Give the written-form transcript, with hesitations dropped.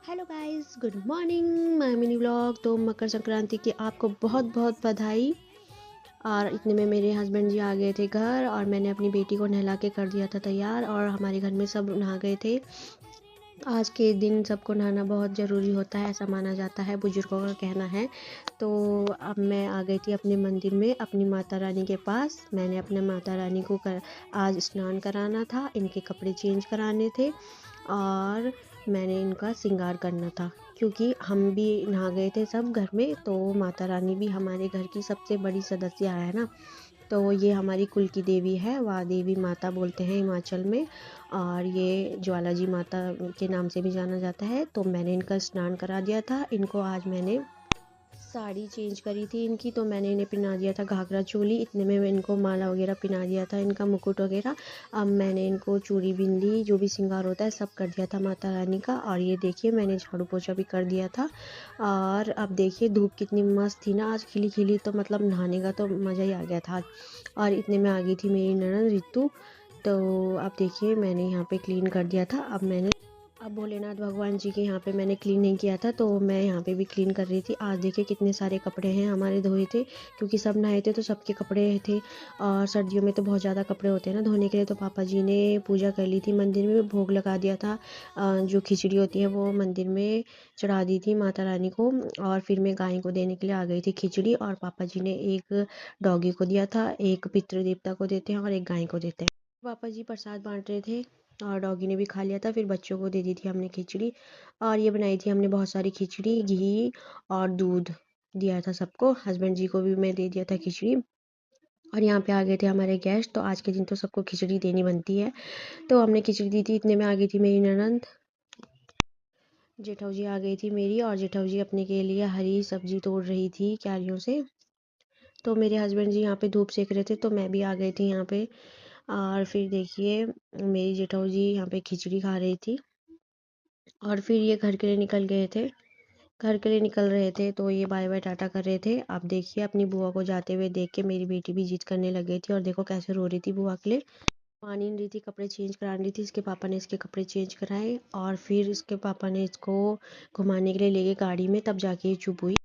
Hello guys, good morning my mini vlog. तो मकर संक्रांति की आपको बहुत बहुत बधाई। और इतने में मेरे हस्बैंड जी आ गए थे घर और मैंने अपनी बेटी को नहला के कर दिया था तैयार और हमारे घर में सब नहा गए थे। आज के दिन सबको नहाना बहुत ज़रूरी होता है, ऐसा माना जाता है, बुजुर्गों का कहना है। तो अब मैं आ गई थी अपने मंदिर में अपनी माता रानी के पास। मैंने अपने माता रानी को आज स्नान कराना था, इनके कपड़े चेंज कराने थे और मैंने इनका श्रृंगार करना था क्योंकि हम भी नहा गए थे सब घर में। तो माता रानी भी हमारे घर की सबसे बड़ी सदस्य है ना। तो ये हमारी कुल की देवी है, वाह देवी माता बोलते हैं हिमाचल में। और ये ज्वाला जी माता के नाम से भी जाना जाता है। तो मैंने इनका स्नान करा दिया था। इनको आज मैंने साड़ी चेंज करी थी इनकी, तो मैंने इन्हें पहना दिया था घाघरा चोली। इतने में मैं इनको माला वगैरह पहना दिया था, इनका मुकुट वगैरह। अब मैंने इनको चूड़ी बिंदी जो भी श्रृंगार होता है सब कर दिया था माता रानी का। और ये देखिए मैंने झाड़ू पोछा भी कर दिया था। और अब देखिए धूप कितनी मस्त थी ना आज, खिली खिली। तो मतलब नहाने का तो मज़ा ही आ गया था आज। और इतने में आ गई थी मेरी ननद रितु। तो अब देखिए मैंने यहाँ पे क्लीन कर दिया था। अब भोलेनाथ भगवान जी के यहाँ पे मैंने क्लीन नहीं किया था, तो मैं यहाँ पे भी क्लीन कर रही थी। आज देखिए कितने सारे कपड़े हैं हमारे धोए थे क्योंकि सब नहाए थे तो सबके कपड़े थे। और सर्दियों में तो बहुत ज़्यादा कपड़े होते हैं ना धोने के लिए। तो पापा जी ने पूजा कर ली थी, मंदिर में भोग लगा दिया था। जो खिचड़ी होती है वो मंदिर में चढ़ा दी थी माता रानी को। और फिर मैं गाय को देने के लिए आ गई थी खिचड़ी। और पापा जी ने एक डॉगी को दिया था, एक पितृ देवता को देते हैं और एक गाय को देते हैं। पापा जी प्रसाद बांट रहे थे और डॉगी ने भी खा लिया था। फिर बच्चों को दे दी थी हमने खिचड़ी। और ये बनाई थी हमने बहुत सारी खिचड़ी, घी और दूध दिया था सबको। हस्बैंड जी को भी मैं दे दिया था खिचड़ी। और यहाँ पे आ गए थे हमारे गेस्ट, तो आज के दिन तो सबको खिचड़ी देनी बनती है। तो हमने खिचड़ी दी थी। इतने में आ गई थी मेरी ननंद। जेठाऊ जी आ गई थी मेरी, और जेठाऊ जी अपने के लिए हरी सब्जी तोड़ रही थी क्यारियों से। तो मेरे हस्बैंड जी यहाँ पे धूप सेक रहे थे तो मैं भी आ गई थी यहाँ पे। और फिर देखिए मेरी जेठाऊ जी यहाँ पे खिचड़ी खा रही थी। और फिर ये घर के लिए निकल गए थे, घर के लिए निकल रहे थे। तो ये बाय बाय टाटा कर रहे थे। अब देखिए अपनी बुआ को जाते हुए देख के मेरी बेटी भी जिद करने लग गई थी। और देखो कैसे रो रही थी बुआ के लिए, मान ही नहीं रही थी, कपड़े चेंज करा रही थी। इसके पापा ने इसके कपड़े चेंज कराए और फिर इसके पापा ने इसको घुमाने के लिए ले गए गाड़ी में, तब जाके ये चुप हुई।